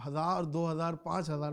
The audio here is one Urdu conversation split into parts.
1000 2000 5000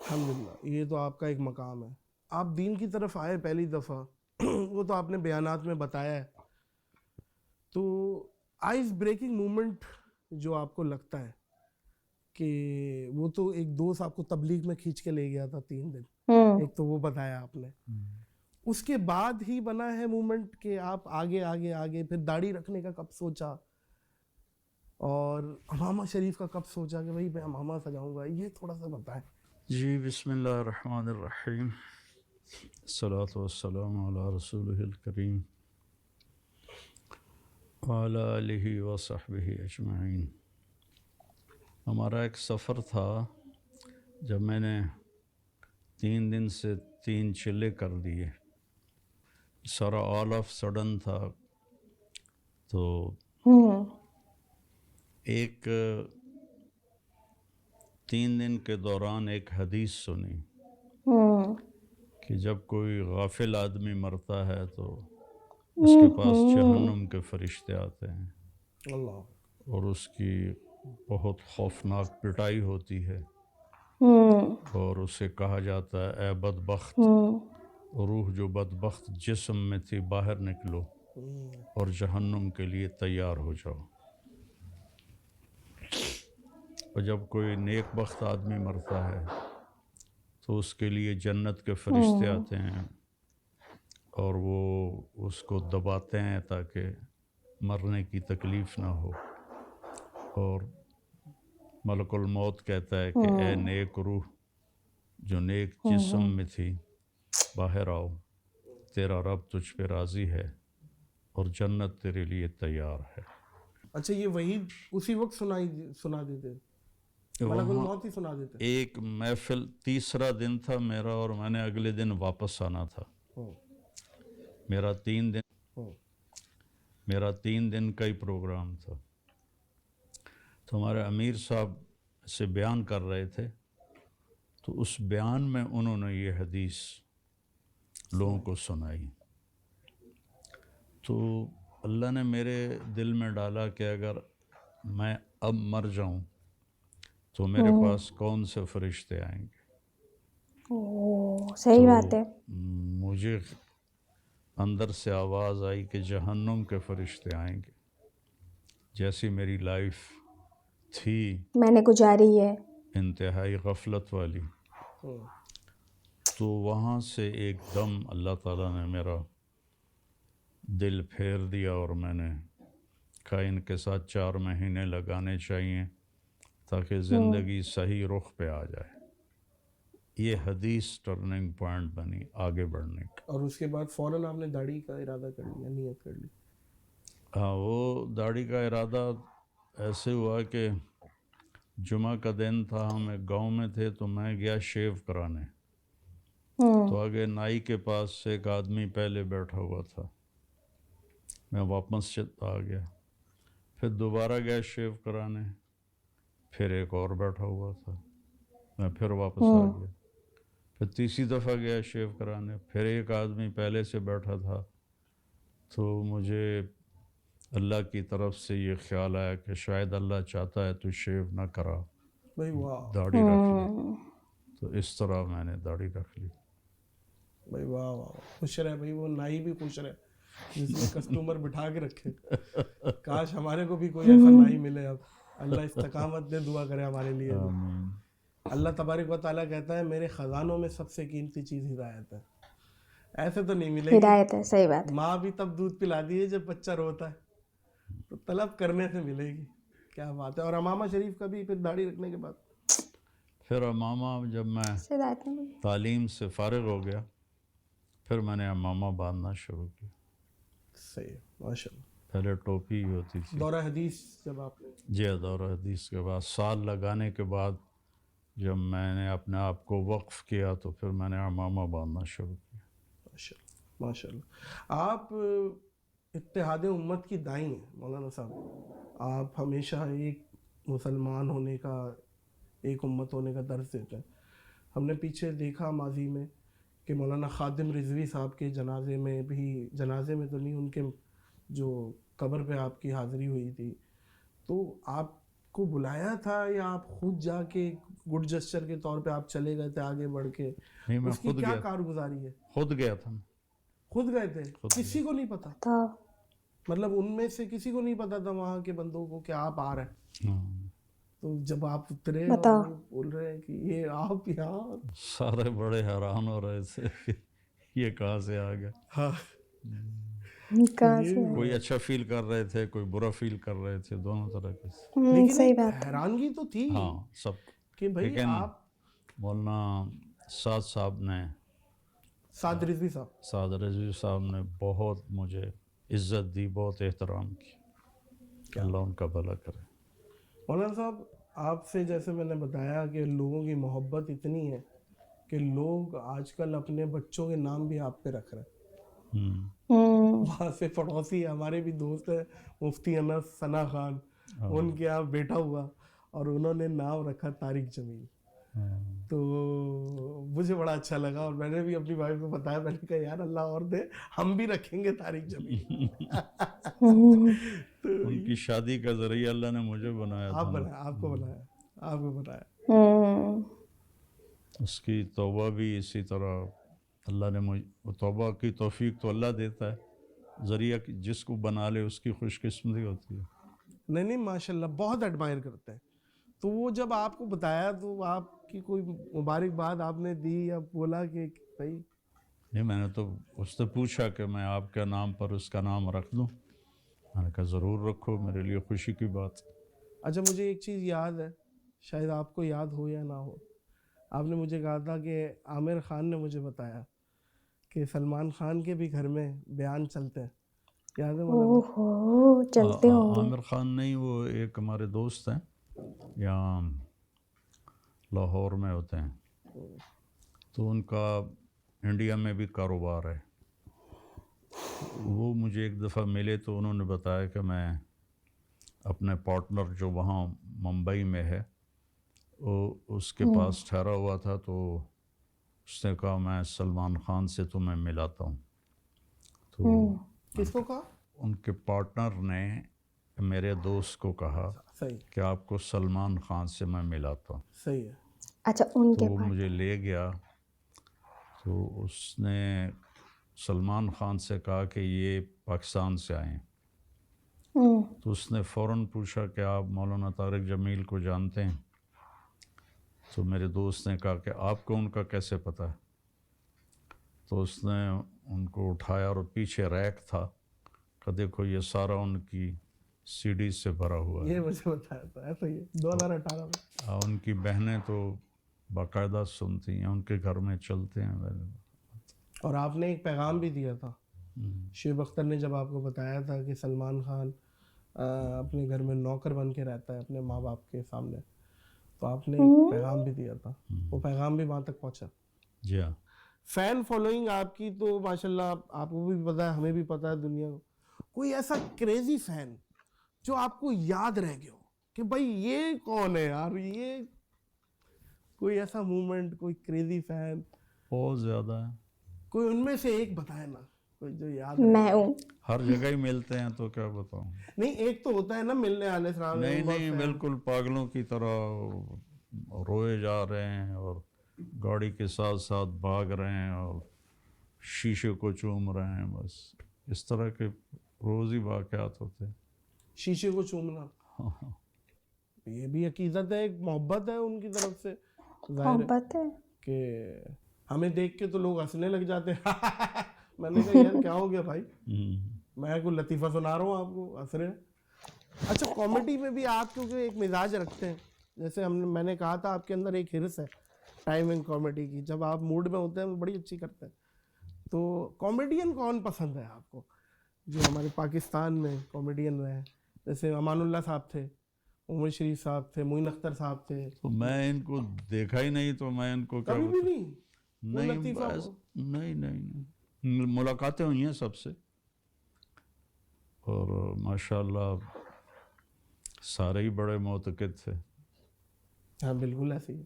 الحمدللہ یہ تو آپ کا ایک مقام ہے. آپ دین کی طرف آئے پہلی دفعہ وہ تو آپ نے بیانات میں بتایا ہے, تو آئس بریکنگ مومنٹ جو آپ کو لگتا ہے کہ وہ تو ایک دوست آپ کو تبلیغ میں کھینچ کے لے گیا تھا 3 دن, ایک تو وہ بتایا آپ نے, اس کے بعد ہی بنا ہے مومنٹ کہ آپ آگے آگے آگے پھر داڑھی رکھنے کا کب سوچا اور امامہ شریف کا کب سوچا کہ بھائی میں امامہ سجاؤں گا, یہ تھوڑا سا بتائیں. جی بسم اللہ الرحمن الرحیم, الصلاۃ والسلام علی رسولہ الکریم وعلی آلہ وصحبہ اجمعین. ہمارا ایک سفر تھا, جب میں نے 3 دن سے 3 چلے کر دیے, سارا آل آف سڈن تھا. تو ایک 3 دن کے دوران ایک حدیث سنی کہ جب کوئی غافل آدمی مرتا ہے تو اس کے پاس جہنم کے فرشتے آتے ہیں اللہ, اور اس کی بہت خوفناک پٹائی ہوتی ہے, اور اسے کہا جاتا ہے اے بدبخت, روح جو بدبخت جسم میں تھی باہر نکلو اور جہنم کے لیے تیار ہو جاؤ. اور جب کوئی نیک بخت آدمی مرتا ہے تو اس کے لیے جنت کے فرشتے آتے ہیں اور وہ اس کو دباتے ہیں تاکہ مرنے کی تکلیف نہ ہو, اور ملک الموت کہتا ہے کہ اے نیک روح جو نیک جسم میں تھی باہر آؤ, تیرا رب تجھ پہ راضی ہے اور جنت تیرے لیے تیار ہے. اچھا یہ وہی اسی وقت سنا دیتے, ملک الموت ہی سنا دیتے. ایک محفل, تیسرا دن تھا میرا اور میں نے اگلے دن واپس آنا تھا. میرا 3 دن کا ہی پروگرام تھا. تو ہمارے امیر صاحب سے بیان کر رہے تھے, تو اس بیان میں انہوں نے یہ حدیث لوگوں کو سنائی. تو اللہ نے میرے دل میں ڈالا کہ اگر میں اب مر جاؤں تو میرے پاس کون سے فرشتے آئیں گے. صحیح بات ہے. مجھے اندر سے آواز آئی کہ جہنم کے فرشتے آئیں گے. جیسی میری لائف تھی میں نے گزاری ہے انتہائی غفلت والی, تو وہاں سے ایک دم اللہ تعالیٰ نے میرا دل پھیر دیا اور میں نے کہا ان کے ساتھ 4 مہینے لگانے چاہیے تاکہ زندگی صحیح رخ پہ آ جائے. یہ حدیث ٹرننگ پوائنٹ بنی آگے بڑھنے کا. اور اس کے بعد فوراً آپ نے داڑھی کا ارادہ کر لیا, نیت کر لی. ہاں, وہ داڑھی کا ارادہ ایسے ہوا کہ جمعہ کا دن تھا, ہم ایک گاؤں میں تھے, تو میں گیا شیو کرانے. تو آگے نائی کے پاس ایک آدمی پہلے بیٹھا ہوا تھا, میں واپس آ گیا. پھر دوبارہ گیا شیو کرانے, پھر ایک اور بیٹھا ہوا تھا, میں پھر واپس آ گیا. پھر تیسری دفعہ گیا شیو کرانے, پھر ایک آدمی پہلے سے بیٹھا تھا. تو مجھے اللہ کی طرف سے یہ خیال آیا کہ شاید اللہ چاہتا ہے تو شیو نہ کرا, بھائی واہ, داڑھی رکھ لے. تو اس طرح میں نے داڑھی رکھ لی. بھائی واہ واہ, خوش رہے بھائی, وہ نائی بھی خوش رہے جس نے کسٹمر بٹھا کے رکھے. کاش ہمارے کو بھی کوئی ایسا نائی ملے. اب اللہ استقامت دے, دعا کرے ہمارے لیے. اللہ تبارک و تعالیٰ کہتا ہے میرے خزانوں میں سب سے قیمتی چیز ہدایت ہے. ایسے تو نہیں ملے گی ہدایت ہے, صحیح بات ہے. ماں بھی تب دودھ پلا دیے جب بچہ روتا ہے, تو طلب کرنے سے ملے گی. کیا بات ہے. اور امامہ شریف کا بھی پھر داڑھی رکھنے کے بعد پھر امامہ, جب میں تعلیم سے فارغ ہو گیا پھر میں نے امامہ باندھنا شروع کیا. صحیح, ماشاء اللہ. پہلے ٹوپی ہوتی تھی. دورہ حدیث جب آپ نے, جی دورہ حدیث کے بعد سال لگانے کے بعد جب میں نے اپنے آپ کو وقف کیا تو پھر میں نے امامہ باندھنا شروع کیا. ماشاء اللہ ماشاء اللہ. آپ اتحاد امت کی دائی ہیں مولانا صاحب. آپ ہمیشہ ایک مسلمان ہونے کا, ایک امت ہونے کا درس دیتے ہیں. ہم نے پیچھے دیکھا ماضی میں کہ مولانا خادم رضوی صاحب کے جنازے میں بھی, جنازے میں تو نہیں, ان کے جو قبر پہ آپ کی حاضری ہوئی تھی, تو آپ کو بلایا تھا یا آپ خود جا کے گڈ جسچر کے طور پہ آپ چلے گئے تھے آگے بڑھ کے؟ نہیں میں اس کی خود کیا گیا، کارگزاری ہے؟ خود گیا تھا، خود گئے تھے؟ خود کسی کو نہیں پتا؟ تھا مطلب ان میں سے کسی کو نہیں پتا تھا وہاں کے بندوں کو کہ آپ آ رہے ہیں؟ ہاں، تو جب آپ اترے اور بتاؤ وہ بول رہے ہیں کہ یہ آپ یہاں، سارے بڑے حیران ہو رہے تھے کہ یہ کہاں سے آ گیا. ہاں کہاں یہ سے کوئی اچھا فیل کر رہے تھے، کوئی برا فیل کر رہے تھے، دونوں طرح کے. لیکن صحیح ایک بات ہے. حیرانگی تو تھی ہاں سب. کہ بھائی لیکن آپ مولانا سعد صاحب نے، سعد رضوی صاحب، سعد رضوی صاحب نے بہت مجھے عزت دی، بہت احترام کی. اللہ ان کا بھلا کرے. مولانا صاحب آپ سے جیسے میں نے بتایا کہ لوگوں کی محبت اتنی ہے کہ لوگ آج کل اپنے بچوں کے نام بھی آپ پہ رکھ رہے ہیں. وہاں سے پڑوسی ہمارے بھی دوست ہیں مفتی انس ثنا خان، ان کے یہاں بیٹا ہوا اور انہوں نے نام رکھا طارق جمیل. تو مجھے بڑا اچھا لگا اور میں نے بھی اپنی وائف کو بتایا، میں نے کہا یار اللہ اور دے ہم بھی رکھیں گے طارق جمیل. ان کی شادی کا ذریعہ اللہ نے مجھے بنایا آپ تھا. بنایا، آپ کو بنایا، آپ کو بنایا. اس کی توبہ بھی اسی طرح اللہ نے توبہ کی توفیق تو اللہ دیتا ہے، ذریعہ جس کو بنا لے اس کی خوش قسمتی ہوتی ہے. نہیں ماشاءاللہ بہت ایڈمائر کرتے ہیں. تو وہ جب آپ کو بتایا تو آپ کی کوئی مبارکباد آپ نے دی یا بولا کہ بھائی؟ نہیں، میں نے تو اس سے پوچھا کہ میں آپ کے نام پر اس کا نام رکھ دوں. میں نے کہا ضرور رکھو، میرے لیے خوشی کی بات. اچھا مجھے ایک چیز یاد ہے، شاید آپ کو یاد ہو یا نہ ہو، آپ نے مجھے کہا تھا کہ عامر خان نے مجھے بتایا کہ سلمان خان کے بھی گھر میں بیان چلتے ہیں. یاد ہے مولانا؟ چلتے ہوں گے. عامر خان نہیں، وہ ایک ہمارے دوست ہیں، یہاں لاہور میں ہوتے ہیں، تو ان کا انڈیا میں بھی کاروبار ہے. وہ مجھے ایک دفعہ ملے تو انہوں نے بتایا کہ میں اپنے پارٹنر جو وہاں ممبئی میں ہے، وہ اس کے پاس ٹھہرا ہوا تھا، تو اس نے کہا میں سلمان خان سے تمہیں ملاتا ہوں. تو کس کو کہا؟ ان کے پارٹنر نے میرے دوست کو کہا صحیح، کہ آپ کو سلمان خان سے میں ملاتا ہوں. صحیح ہے. اچھا ان تو کے وہ پاس مجھے لے گیا، تو اس نے سلمان خان سے کہا کہ یہ پاکستان سے آئے ہیں. تو اس نے فوراً پوچھا کہ آپ مولانا طارق جمیل کو جانتے ہیں؟ تو میرے دوست نے کہا کہ آپ کو ان کا کیسے پتہ ہے؟ تو اس نے ان کو اٹھایا اور پیچھے ریک تھا کہ دیکھو یہ سارا ان کی سی ڈی سے بھرا ہوا ہے. یہ مجھے بتایا تھا، ایسا ہی ہے 2018 میں. ان کی بہنیں تو باقاعدہ سنتی ہیں، ان کے گھر میں چلتے ہیں. اور آپ نے ایک پیغام بھی دیا تھا، شعیب اختر نے جب آپ کو بتایا تھا کہ سلمان خان اپنے گھر میں نوکر بن کے رہتا ہے اپنے ماں باپ کے سامنے، تو آپ نے ایک پیغام بھی دیا تھا، وہ پیغام بھی وہاں تک پہنچا. جی ہاں. فین فالوئنگ آپ کی تو ماشاءاللہ آپ کو بھی پتہ ہے، ہمیں بھی پتہ ہے، دنیا کو. کوئی ایسا کریزی فین جو آپ کو یاد رہ گیا ہو کہ بھائی یہ کون ہے یار، یہ کوئی ایسا مومنٹ، کوئی کریزی فین؟ بہت زیادہ ہے. کوئی ان میں سے ایک بتائے نا، کوئی جو یاد میں ہوں. ہر جگہ ہی ملتے ہیں تو کیا بتاؤں. نہیں ایک تو ہوتا ہے نا ملنے والے السلام علیکم. نہیں بالکل پاگلوں کی طرح روئے جا رہے ہیں اور گاڑی کے ساتھ ساتھ بھاگ رہے ہیں اور شیشے کو چوم رہے ہیں، بس اس طرح کے روز ہی واقعات ہوتے ہیں. شیشے کو چومنا یہ بھی عقیدت ہے، ایک محبت ہے ان کی طرف سے. ظاہر محبت ہے کہ ہمیں دیکھ کے تو لوگ ہنسنے لگ جاتے ہیں. میں نے کہا یار کیا ہو گیا بھائی، میں کوئی لطیفہ سنا رہا ہوں آپ کو ہنس رہے ہیں. اچھا کامیڈی میں بھی آپ کیونکہ ایک مزاج رکھتے ہیں، جیسے میں نے کہا تھا آپ کے اندر ایک ہرس ہے ٹائمنگ کامیڈی کی، جب آپ موڈ میں ہوتے ہیں تو بڑی اچھی کرتے ہیں. تو کامیڈین کون پسند ہے آپ کو جو ہمارے پاکستان میں کامیڈین رہے؟ جیسے امان اللہ صاحب تھے، عمر شریف صاحب تھے، معین اختر صاحب تھے. تو میں ان کو دیکھا ہی نہیں تو میں ان کو کیا کبھی بھی بتاؤں. نہیں؟ نہیں بس نہیں ملاقاتیں ہوئی ہیں سب سے، اور ماشاءاللہ سارے ہی بڑے معتقد تھے. ہاں بالکل ایسے ہی.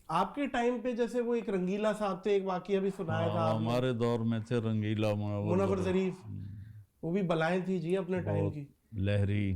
آپ کے ٹائم پہ جیسے وہ ایک رنگیلا صاحب تھے، ایک واقعہ بھی سنایا تھا آپ نے. ہمارے دور میں تھے رنگیلا، منور ظریف، وہ بھی بلائیں تھی جی اپنے ٹائم کی. لہری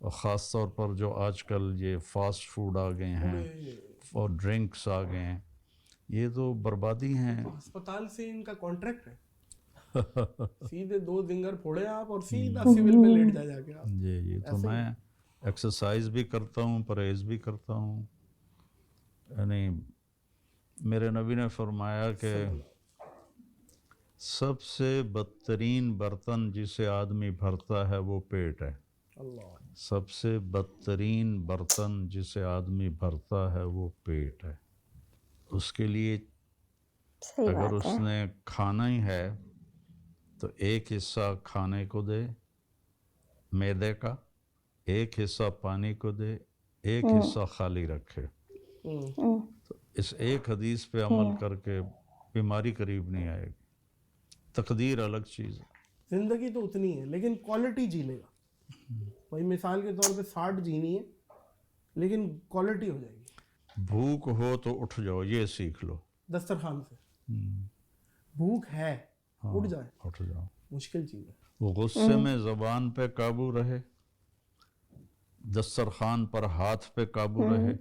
اور خاص طور پر جو آج کل یہ فاسٹ فوڈ آ گئے ہیں اور ڈرنکس آ گئے ہیں، یہ تو بربادی ہیں. ہسپتال سے ان کا کانٹریکٹ ہے، سیدھے 2 زنگر پھوڑے آپ اور سیدھا سول پہ لیٹ جا کے آپ. جی تو میں ایکسرسائز بھی کرتا ہوں، پرہیز بھی کرتا ہوں. یعنی میرے نبی نے فرمایا کہ سب سے بدترین برتن جسے آدمی بھرتا ہے وہ پیٹ ہے. اللہ، سب سے بدترین برتن جسے آدمی بھرتا ہے وہ پیٹ ہے. اس کے لیے صحیح اگر بات اس ہے. نے کھانا ہی ہے تو ایک حصہ کھانے کو دے معدے کا، ایک حصہ پانی کو دے، ایک حصہ خالی رکھے. تو اس ایک حدیث پہ عمل کر کے بیماری قریب نہیں آئے گی. تقدیر الگ چیز ہے. زندگی تو اتنی ہے لیکن کوالٹی جی لے گا. بھائی مثال کے طور پہ 60 جینی ہے لیکن کوالٹی ہو جائے گی. بھوک ہو تو اٹھ جاؤ، یہ سیکھ لو. دسترخوان سے بھوک ہے اٹھ جائے، اٹھ جاؤ. مشکل چیز ہے. وہ غصے میں زبان پہ قابو رہے، دسترخوان پر ہاتھ پہ قابو رہے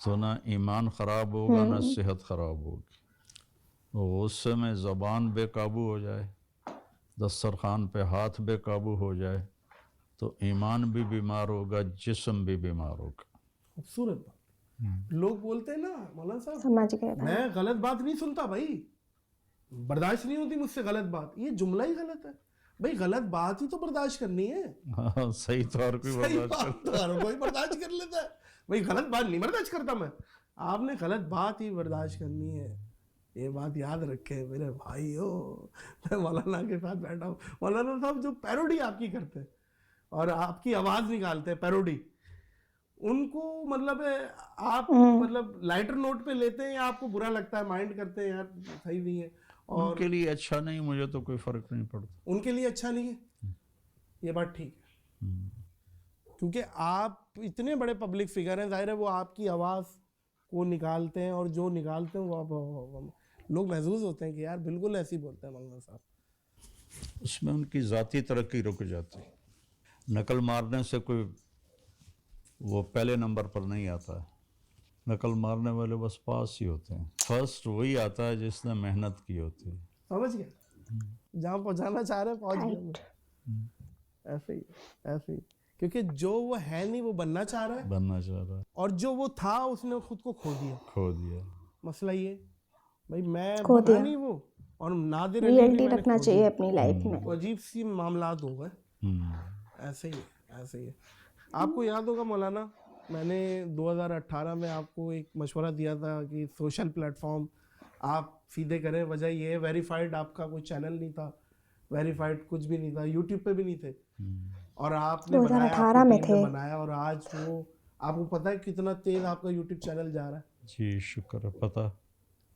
تو نہ ایمان خراب ہوگا نہ صحت خراب ہوگی. وہ غصے میں زبان بے قابو ہو جائے، دسترخوان پہ ہاتھ بے قابو ہو جائے تو ایمان بھی بیمار ہوگا، جسم بھی بیمار ہوگا. خوبصورت بات. لوگ بولتے ہیں نا مولانا صاحب، سمجھ گئے بھائی. میں غلط بات نہیں سنتا بھائی، برداشت نہیں ہوتی مجھ سے غلط بات. یہ جملہ ہی غلط ہے بھائی. غلط بات ہی تو برداشت کرنی ہے. صحیح طور پہ صحیح بات تو ہر کوئی برداشت کر لیتا ہے بھائی. غلط بات نہیں برداشت کرتا میں. آپ نے غلط بات ہی برداشت کرنی ہے. یہ بات یاد رکھے میرے بھائیو. میں مولانا کے ساتھ بیٹھا ہوں، مولانا صاحب جو پیروڈی آپ کی کرتے ہیں اور آپ کی آواز نکالتے ہیں پیروڈی، ان کو مطلب آپ مطلب لائٹر نوٹ پہ لیتے ہیں یا آپ کو برا لگتا ہے، مائنڈ کرتے ہیں یار صحیح نہیں ہے؟ ان کے لیے اچھا نہیں، مجھے تو کوئی فرق نہیں پڑتا. ان کے لیے اچھا نہیں ہے، یہ بات ٹھیک ہے. کیونکہ آپ اتنے بڑے پبلک فگر ہیں، ظاہر ہے وہ آپ کی آواز کو نکالتے ہیں اور جو نکالتے ہیں وہ لوگ محظوظ ہوتے ہیں کہ یار بالکل ایسے ہی بولتے ہیں مولانا صاحب. اس میں ان کی ذاتی ترقی رک جاتی. نقل مارنے سے کوئی وہ پہلے نمبر پر نہیں آتا ہے. نقل مارنے والے بس پاس ہی ہوتے ہیں. فرسٹ وہی آتا ہے جس نے محنت کی ہوتی ہے. سمجھ گئے؟ جہاں پہنچانا چاہ رہے ہیں پہنچ گئے. ایسے ہی ایسے ہی. کیونکہ جو وہ ہے نہیں وہ بننا چاہ رہا ہے، اور جو وہ تھا اس نے خود کو کھو دیا. مسئلہ یہ بھائی میں بنا نہیں وہ، اور نادر علی بھی ریئلٹی میں نے رکھنا کھو چاہیے دیا. اپنی لائف میں. تو عجیب سی معاملات ہو گئے. ایسے ہی ایسے ہی. آپ کو یاد ہوگا مولانا، میں نے 2018 میں آپ کو ایک مشورہ دیا تھا کہ سوشل پلیٹ فارم آپ سیدھے کریں. وجہ یہ ہے ویریفائڈ آپ کا کوئی چینل نہیں تھا، ویریفائڈ کچھ بھی نہیں تھا، یوٹیوب پہ بھی نہیں تھے، اور آپ نے بنایا، آپ کی ٹیم نے بنایا، اور آج وہ آپ کو پتہ ہے کتنا تیز آپ کا یوٹیوب چینل جا رہا ہے. جی شکر ہے. پتہ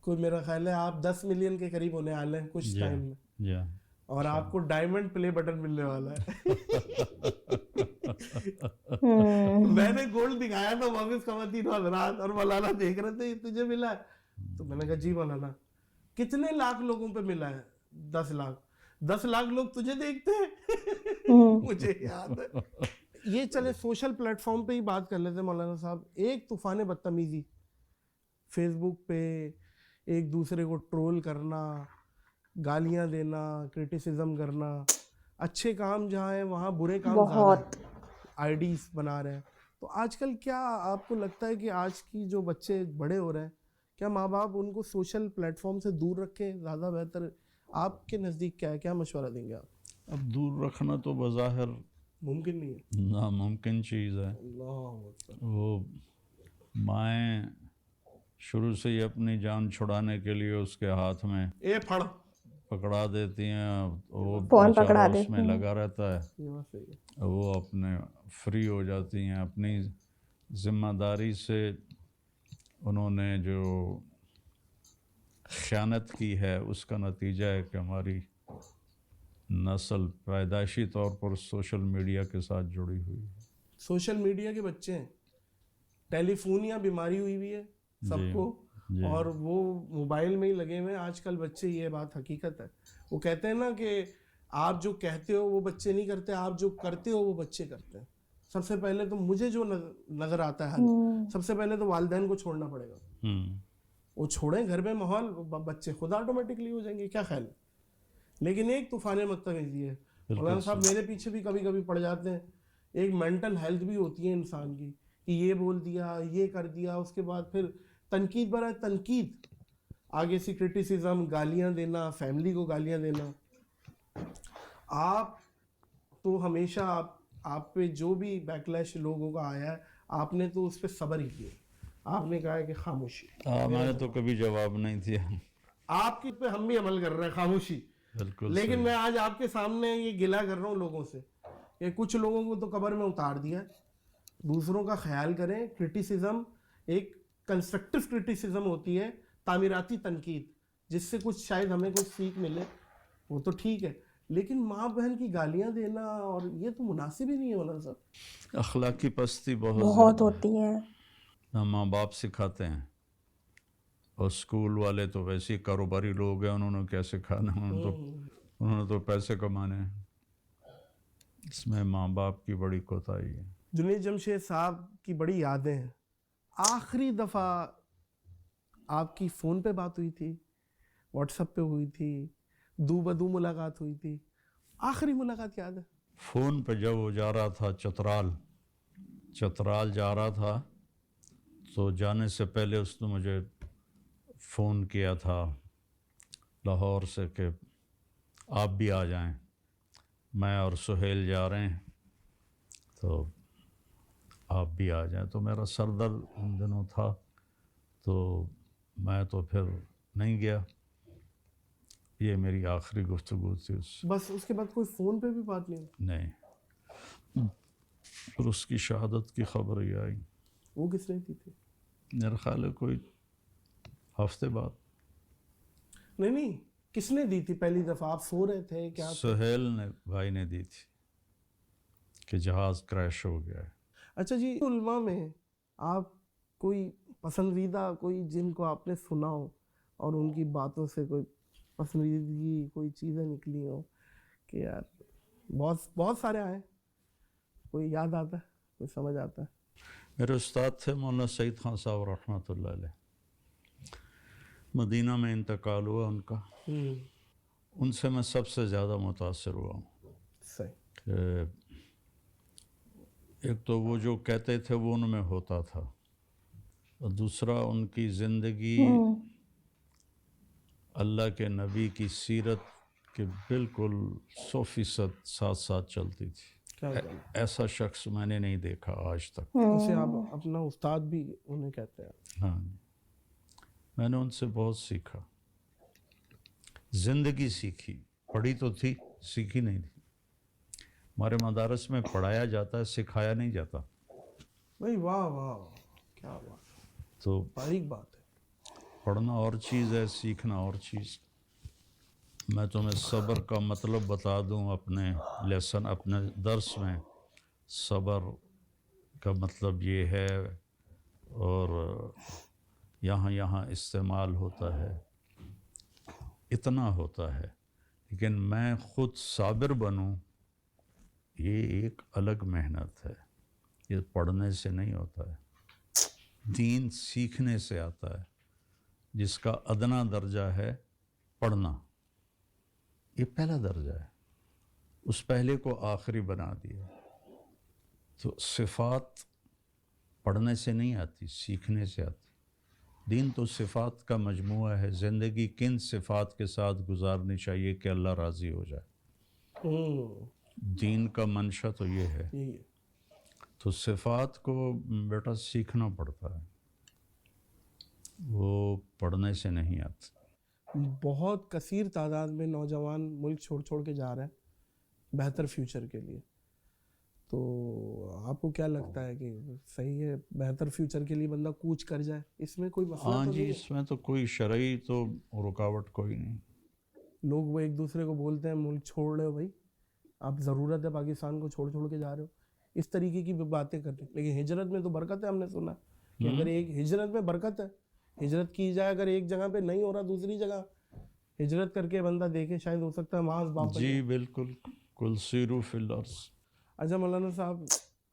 کوئی میرا خیال ہے آپ 10 ملین کے قریب ہونے والے ہیں کچھ ٹائم میں، اور آپ کو ڈائمنڈ پلے بٹن ملنے والا ہے. میں نے گولڈ دکھایا تھا واپس خواتین حضرات، اور مولانا دیکھ رہے تھے تجھے ملا ہے؟ تو میں نے کہا جی مولانا. کتنے لاکھ لوگوں پہ ملا ہے؟ 10 لاکھ. 10 لاکھ لوگ تجھے دیکھتے ہیں. مجھے یاد ہے. یہ چلے سوشل پلیٹ فارم پہ ہی بات کر لیتے مولانا صاحب. ایک طوفان بدتمیزی فیس بک پہ، ایک دوسرے کو ٹرول کرنا، گالیاں دینا، کرٹیسزم کرنا. اچھے کام جہاں ہیں وہاں برے کام زیادہ ہیں، آئی ڈیز بنا رہے ہیں. تو آج کل کیا آپ کو لگتا ہے کہ آج کی جو بچے بڑے ہو رہے ہیں، کیا ماں باپ ان کو سوشل پلیٹ فارم سے دور رکھیں زیادہ بہتر؟ آپ کے نزدیک کیا ہے، کیا مشورہ دیں گے آپ؟ اب دور رکھنا تو بظاہر ممکن نہیں ہے، ناممکن چیز ہے. وہ مائیں شروع سے ہی اپنی جان چھڑانے کے لیے اس کے ہاتھ میں پکڑا دیتی ہیں، وہ بیچارہ اس میں لگا رہتا ہے، وہ اپنے فری ہو جاتی ہیں. اپنی ذمہ داری سے انہوں نے جو خیانت کی ہے اس کا نتیجہ ہے کہ ہماری نسل پیدائشی طور پر سوشل میڈیا کے ساتھ جڑی ہوئی ہے. سوشل میڈیا کے بچے ہیں، ٹیلی فونیا بیماری ہوئی ہے سب کو، اور وہ موبائل میں ہی لگے ہوئے ہیں آج کل بچے. یہ بات حقیقت ہے. وہ کہتے ہیں نا کہ آپ جو کہتے ہو وہ بچے نہیں کرتے، آپ جو کرتے ہو وہ بچے کرتے ہیں. سب سے پہلے تو مجھے جو نظر آتا ہے حل، سب سے پہلے تو والدین کو چھوڑنا پڑے گا. وہ چھوڑیں گھر میں ماحول، بچے خود آٹومیٹکلی ہو جائیں گے. کیا خیال ہے؟ لیکن ایک طوفان متعدی ہے مولانا صاحب، میرے پیچھے بھی کبھی کبھی پڑ جاتے ہیں. ایک مینٹل ہیلتھ بھی ہوتی ہے انسان کی کہ یہ بول دیا، یہ کر دیا، اس کے بعد پھر تنقید برائے تنقید، آگے سے کرٹیسزم، گالیاں دینا، فیملی کو گالیاں دینا. آپ تو ہمیشہ آپ پہ جو بھی بیکلیش لوگوں کا آیا ہے، آپ نے تو اس پہ صبر ہی کیا. آپ نے کہا ہے کہ خاموشی. میں نے تو کبھی جواب نہیں دیا. آپ کی پہ ہم بھی عمل کر رہے ہیں، خاموشی. بالکل. لیکن میں آج آپ کے سامنے یہ گلہ کر رہا ہوں لوگوں سے کہ کچھ لوگوں کو تو قبر میں اتار دیا. دوسروں کا خیال کریں. کرٹیسزم ایک کنسٹرکٹیو کرٹیسزم ہوتی ہے، تعمیراتی تنقید، جس سے کچھ شاید ہمیں کچھ سیکھ ملے، وہ تو ٹھیک ہے. لیکن ماں بہن کی گالیاں دینا اور یہ تو مناسب ہی نہیں ہے مولانا صاحب. اخلاقی پستی بہت ہوتی ہے. ماں باپ سکھاتے ہیں، اور اسکول والے تو ویسے کاروباری لوگ ہیں، انہوں نے کیا سکھانا، انہوں نے تو پیسے کمانے ہیں. اس میں ماں باپ کی بڑی کوتاہی ہے. جنید جمشید صاحب کی بڑی یادیں ہیں. آخری دفعہ آپ کی فون پہ بات ہوئی تھی، واٹس ایپ پہ ہوئی تھی، دو بدو ملاقات ہوئی تھی، آخری ملاقات یاد ہے؟ فون پہ جب وہ جا رہا تھا چترال جا رہا تھا، تو جانے سے پہلے اس نے مجھے فون کیا تھا لاہور سے کہ آپ بھی آ جائیں، میں اور سہیل جا رہے ہیں، تو آپ بھی آ جائیں. تو میرا سر درد ان دنوں تھا، تو میں تو پھر نہیں گیا. یہ میری آخری گفتگو تھی اس سے. بس اس کے بعد کوئی فون پہ بھی بات نہیں؟ نہیں. پھر اس کی شہادت کی خبر ہی آئی. وہ کس نے دی تھی؟ میرا خیال ہے کوئی ہفتے بعد. نہیں، کس نے دی تھی پہلی دفعہ؟ آپ سو رہے تھے کیا؟ سہیل نے، بھائی نے دی تھی کہ جہاز کریش ہو گیا ہے. اچھا جی، علماء میں آپ کوئی پسندیدہ، کوئی جن کو آپ نے سنا ہو اور ان کی باتوں سے کوئی پسندیدگی، کوئی چیزیں نکلی ہوں کہ یار بہت سارے آئے، کوئی یاد آتا ہے، کوئی سمجھ آتا ہے؟ میرے استاد تھے مولانا سعید خان صاحب رحمۃ اللہ علیہ. مدینہ میں انتقال ہوا ان کا. ان سے میں سب سے زیادہ متاثر ہوا ہوں. صحیح. کہ ایک تو وہ جو کہتے تھے وہ ان میں ہوتا تھا، اور دوسرا ان کی زندگی اللہ کے نبی کی سیرت کے بالکل 100% ساتھ ساتھ چلتی تھی. ایسا شخص میں نے نہیں دیکھا آج تک. اسے آپ اپنا استاد بھی انہیں کہتے ہیں؟ ہاں، میں نے ان سے بہت سیکھا، زندگی سیکھی. پڑھی تو تھی، سیکھی نہیں تھی. ہمارے مدارس میں پڑھایا جاتا ہے، سکھایا نہیں جاتا. بھائی واہ واہ، کیا بات، تو باریک بات ہے. پڑھنا اور چیز ہے، سیکھنا اور چیز. میں تمہیں صبر کا مطلب بتا دوں اپنے لیسن، اپنے درس میں. صبر کا مطلب یہ ہے، اور یہاں استعمال ہوتا ہے، اتنا ہوتا ہے. لیکن میں خود صابر بنوں، یہ ایک الگ محنت ہے. یہ پڑھنے سے نہیں ہوتا ہے، دین سیکھنے سے آتا ہے، جس کا ادنا درجہ ہے پڑھنا. یہ پہلا درجہ ہے، اس پہلے کو آخری بنا دیا. تو صفات پڑھنے سے نہیں آتی، سیکھنے سے آتی. دین تو صفات کا مجموعہ ہے. زندگی کن صفات کے ساتھ گزارنی چاہیے کہ اللہ راضی ہو جائے؟ دین کا منشا تو یہ ہے. تو صفات کو بیٹا سیکھنا پڑتا ہے، وہ پڑھنے سے نہیں آتی. بہت کثیر تعداد میں نوجوان ملک چھوڑ کے جا رہے ہیں بہتر فیوچر کے لیے. تو آپ کو کیا لگتا ہے کہ صحیح ہے بہتر فیوچر کے لیے بندہ کوچ کر جائے؟ اس میں کوئی مسئلہ؟ ہاں جی، اس میں تو کوئی شرعی تو رکاوٹ کوئی نہیں. لوگ وہ ایک دوسرے کو بولتے ہیں ملک چھوڑ رہے ہو بھائی، آپ ضرورت ہے پاکستان کو چھوڑ کے جا رہے ہو، اس طریقے کی باتیں کرتے. لیکن ہجرت میں تو برکت ہے. ہم نے سنا کہ اگر ایک ہجرت میں برکت ہے، ہجرت کی جائے، اگر ایک جگہ پہ نہیں ہو رہا دوسری جگہ ہجرت کر کے بندہ دیکھے، شاید ہو سکتا ہے معاذ باپ. جی بالکل، کل سیرو فی الارض. اچھا مولانا صاحب،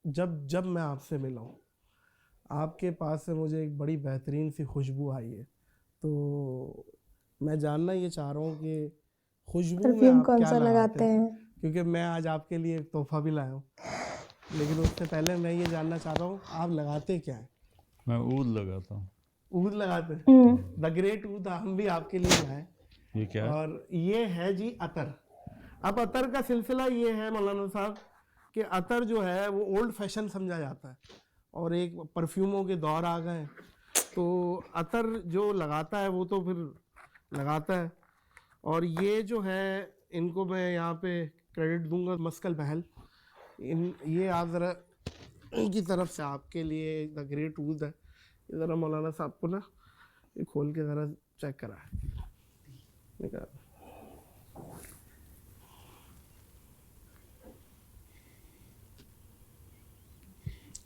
جب میں آپ سے ملا ہوں آپ کے پاس سے مجھے ایک بڑی بہترین سی خوشبو آئی ہے، تو میں جاننا یہ چاہ رہا ہوں کہ خوشبو میں پرفیوم آپ کون کیا سا لگاتے لگاتے ہیں، ہیں؟ کیونکہ میں آج آپ کے لیے ایک تحفہ بھی لایا ہوں، لیکن اس سے پہلے میں یہ جاننا چاہتا ہوں آپ لگاتے کیا ہیں؟ میں عود لگاتا ہوں. عود لگاتے ہیں؟ دا گریٹ عود ہم بھی آپ کے لیے لائیں، یہ کیا ہے؟ اور یہ ہے جی عطر. اب عطر کا سلسلہ یہ ہے مولانا صاحب کہ عطر جو ہے وہ اولڈ فیشن سمجھا جاتا ہے اور ایک پرفیوموں کے دور آ گئے ہیں، تو عطر جو لگاتا ہے وہ تو پھر لگاتا ہے. اور یہ جو ہے ان کو میں یہاں پہ کریڈٹ دوں گا مسکل محل، یہ آپ ذرا ان کی طرف سے آپ کے لیے دا گریٹ عود ہے. یہ ذرا مولانا صاحب کو نا یہ کھول کے ذرا چیک کرا ہے.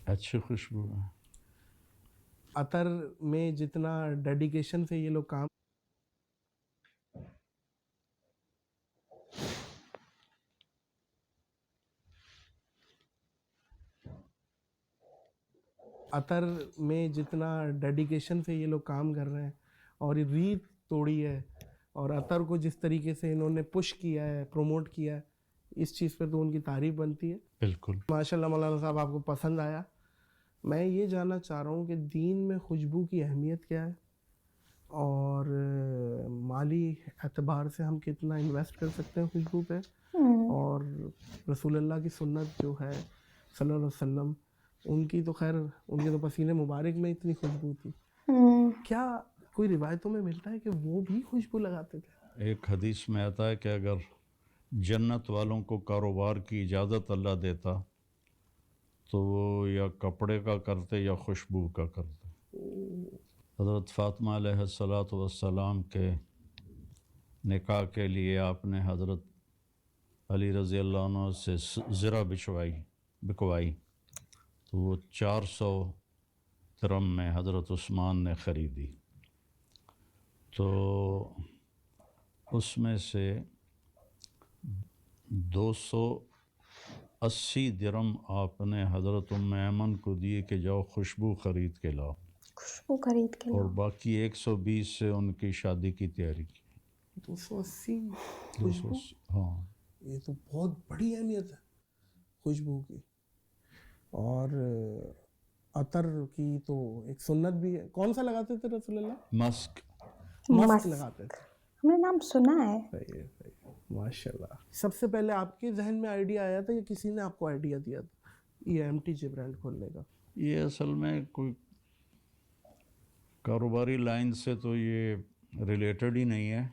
اچھی خوشبو ہے. عطر میں جتنا ڈیڈیکیشن سے یہ لوگ کام، عطر میں جتنا ڈیڈیکیشن سے یہ لوگ کام کر رہے ہیں اور یہ ریت توڑی ہے اور عطر کو جس طریقے سے انہوں نے پش کیا ہے، پروموٹ کیا ہے، اس چیز پہ تو ان کی تعریف بنتی ہے. بالکل. ماشاء اللہ مولانا صاحب آپ کو پسند آیا. میں یہ جاننا چاہ رہا ہوں کہ دین میں خوشبو کی اہمیت کیا ہے اور مالی اعتبار سے ہم کتنا انویسٹ کر سکتے ہیں خوشبو پہ، اور رسول اللہ کی سنت جو ہے صلی اللہ علیہ وسلم، ان کی تو خیر ان کے تو پسینے مبارک میں اتنی خوشبو تھی، کیا کوئی روایتوں میں ملتا ہے کہ وہ بھی خوشبو لگاتے تھے؟ ایک حدیث میں آتا ہے کہ اگر جنت والوں کو کاروبار کی اجازت اللہ دیتا تو وہ یا کپڑے کا کرتے یا خوشبو کا کرتے. حضرت فاطمہ علیہ السلام کے نکاح کے لیے آپ نے حضرت علی رضی اللہ عنہ سے زرہ بکوائی تو وہ 400 درہم میں حضرت عثمان نے خریدی. تو اس میں سے 280 درہم آپ نے حضرت ام ایمن کو دیے کہ جاؤ خوشبو خرید کے لاؤ، خوشبو خرید کے اور باقی 120 سے ان کی شادی کی تیاری کی. 280 خوشبو؟ ہاں، یہ تو بہت بڑی اہمیت ہے خوشبو کی. اور عطر کی تو ایک سنت بھی ہے. کون سا لگاتے تھے رسول اللہ؟ مسک. مسک لگاتے تھے. ہم نے نام سنا ہے. صحیح ہے، صحیح ہے، ماشاء اللہ. سب سے پہلے آپ کے ذہن میں آئیڈیا آیا تھا یا کسی نے آپ کو آئیڈیا دیا تھا یہ MTJ برانڈ کھولنے کا؟ یہ اصل میں کوئی کاروباری لائن سے تو یہ ریلیٹڈ ہی نہیں ہے.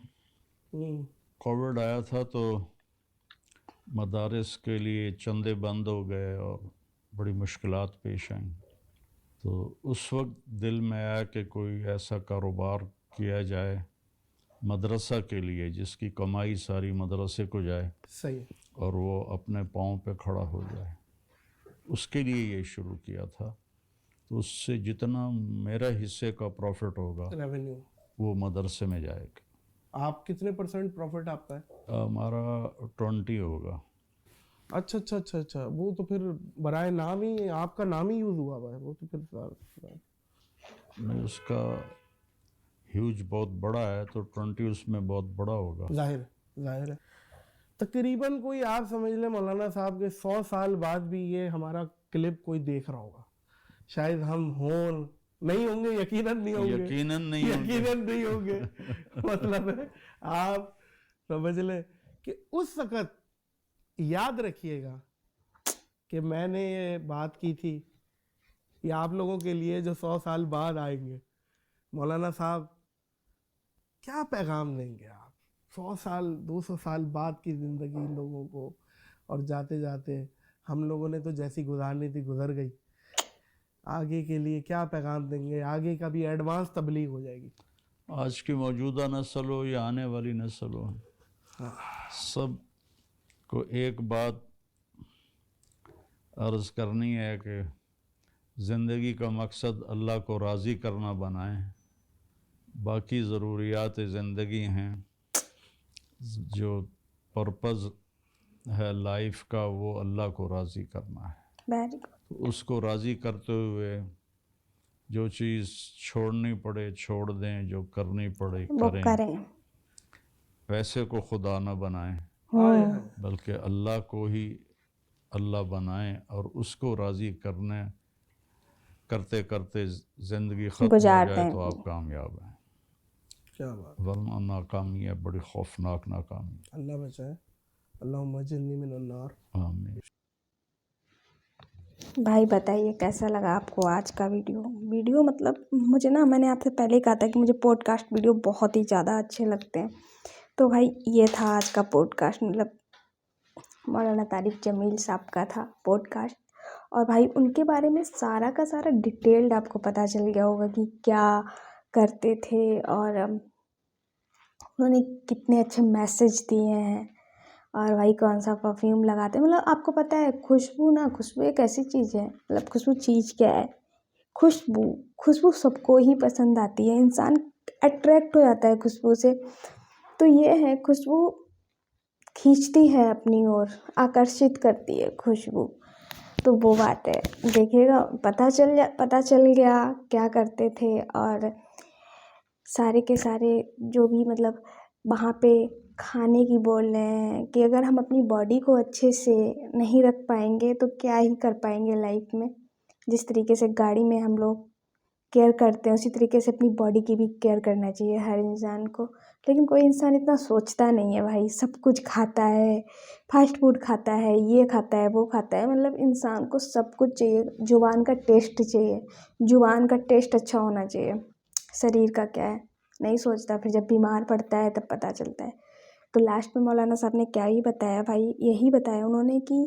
کووڈ آیا تھا تو مدارس کے لیے چندے بند ہو گئے اور بڑی مشکلات پیش آئیں، تو اس وقت دل میں آیا کہ کوئی ایسا کاروبار کیا جائے مدرسہ کے لیے جس کی کمائی ساری مدرسے کو جائے. صحیح. اور وہ اپنے پاؤں پہ کھڑا ہو جائے. اس کے لیے یہ شروع کیا تھا. تو اس سے جتنا میرا حصے کا پروفٹ ہوگا ریونیو وہ مدرسے میں جائے گا. آپ کتنے % پروفٹ آپ کا ہے؟ ہمارا 20 ہوگا. اچھا، وہ تو پھر برائے نام ہی آپ کا نام ہی یوز ہوا ہوا ہے، وہ تو پھر نہیں، اس کا ہیوج بہت بڑا ہے تو 20 اس میں بہت بڑا ہوگا. ظاہر ہے. تقریباً کوئی آپ سمجھ لیں مولانا صاحب کے 100 سال بعد بھی یہ ہمارا کلپ کوئی دیکھ رہا ہوگا. شاید ہم نہیں ہوں گے، یقیناً نہیں ہوں گے. مطلب ہے آپ سمجھ لیں کہ اس وقت یاد رکھیے گا کہ میں نے یہ بات کی تھی، یا آپ لوگوں کے لیے جو 100 سال بعد آئیں گے مولانا صاحب کیا پیغام دیں گے آپ 100 سال 200 سال بعد کی زندگی لوگوں کو. اور جاتے جاتے ہم لوگوں نے تو جیسی گزارنی تھی گزر گئی، آگے کے لیے کیا پیغام دیں گے؟ آگے کا بھی ایڈوانس تبلیغ ہو جائے گی. آج کی موجودہ نسل ہو یا آنے والی نسل ہو، سب کو ایک بات عرض کرنی ہے کہ زندگی کا مقصد اللہ کو راضی کرنا بنائیں. باقی ضروریات زندگی ہیں، جو پرپز ہے لائف کا وہ اللہ کو راضی کرنا ہے. Very good. اس کو راضی کرتے ہوئے جو چیز چھوڑنی پڑے چھوڑ دیں، جو کرنی پڑے وہ کریں، کریں. پیسے کو خدا نہ بنائیں آئے ہیں بلکہ اللہ کو ہی اللہ بنائیں، اور اس کو راضی کرتے کرتے زندگی ختم ہو گزار جائے دیں. تو آپ کامیاب ہیں، کیا بات. ورنہ ناکامی ہے، بڑی خوفناک ناکامی. اللہ بچائے. اللہم اجرنی من النار. آمین. بھائی بتائیے کیسا لگا آپ کو آج کا ویڈیو مطلب مجھے نا، میں نے آپ سے پہلے ہی کہا تھا کہ مجھے پوڈ کاسٹ ویڈیو بہت ہی زیادہ اچھے لگتے ہیں. تو بھائی یہ تھا آج کا پوڈ کاسٹ، مطلب مولانا طارق جمیل صاحب کا تھا پوڈ کاسٹ. اور بھائی ان کے بارے میں سارا کا سارا ڈیٹیلڈ آپ کو پتہ چل گیا ہوگا کہ کیا کرتے تھے، اور انہوں نے کتنے اچھے میسج دیے ہیں، اور بھائی کون سا پرفیوم لگاتے ہیں. مطلب آپ کو پتہ ہے خوشبو ایک ایسی چیز ہے. مطلب خوشبو چیز کیا ہے؟ خوشبو سب کو ہی پسند آتی ہے، انسان اٹریکٹ ہو جاتا ہے خوشبو سے. تو یہ ہے، خوشبو کھینچتی ہے اپنی اور، آکرشت کرتی ہے خوشبو. تو وہ بات ہے، دیکھیے گا پتہ چل گیا کیا کرتے تھے. اور سارے کے سارے جو بھی مطلب وہاں پہ کھانے کی بول رہے ہیں کہ اگر ہم اپنی باڈی کو اچھے سے نہیں رکھ پائیں گے تو کیا ہی کر پائیں گے لائف میں. جس طریقے سے گاڑی میں ہم لوگ کیئر کرتے ہیں اسی طریقے سے اپنی باڈی کی بھی کیئر کرنا چاہیے ہر انسان کو. لیکن کوئی انسان اتنا سوچتا نہیں ہے بھائی، سب کچھ کھاتا ہے، فاسٹ فوڈ کھاتا ہے، یہ کھاتا ہے وہ کھاتا ہے. مطلب انسان کو سب کچھ چاہیے، زبان کا ٹیسٹ چاہیے، زبان کا ٹیسٹ اچھا ہونا چاہیے. شریر کا کیا ہے نہیں سوچتا، پھر جب بیمار پڑتا ہے تب پتہ چلتا ہے. تو لاسٹ میں مولانا صاحب نے کیا ہی بتایا بھائی، یہی بتایا انہوں نے کہ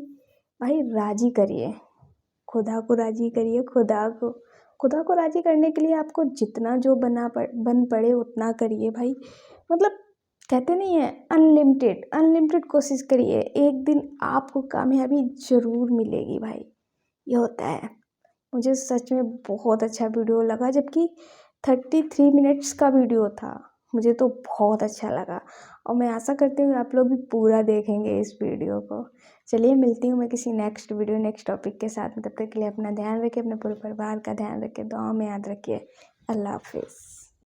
بھائی راضی کریے، خدا کو راضی کریے. خدا کو راضی کرنے کے لیے آپ کو جتنا جو بن پڑے اتنا کریے بھائی. مطلب کہتے نہیں ہیں انلمیٹڈ کوشش کریے، ایک دن آپ کو کامیابی ضرور ملے گی بھائی. یہ ہوتا ہے. مجھے سچ میں بہت اچھا ویڈیو لگا، جبکہ 33 منٹس کا ویڈیو تھا. مجھے تو بہت اچھا لگا، اور میں آشا کرتی ہوں کہ آپ لوگ بھی پورا دیکھیں گے اس ویڈیو کو. چلیے ملتی ہوں میں کسی نیکسٹ ٹاپک کے ساتھ. تب تک کے لیے اپنا دھیان رکھیے، اپنے پورے پریوار کا دھیان رکھیے، دعاؤں میں یاد رکھیے. اللہ حافظ.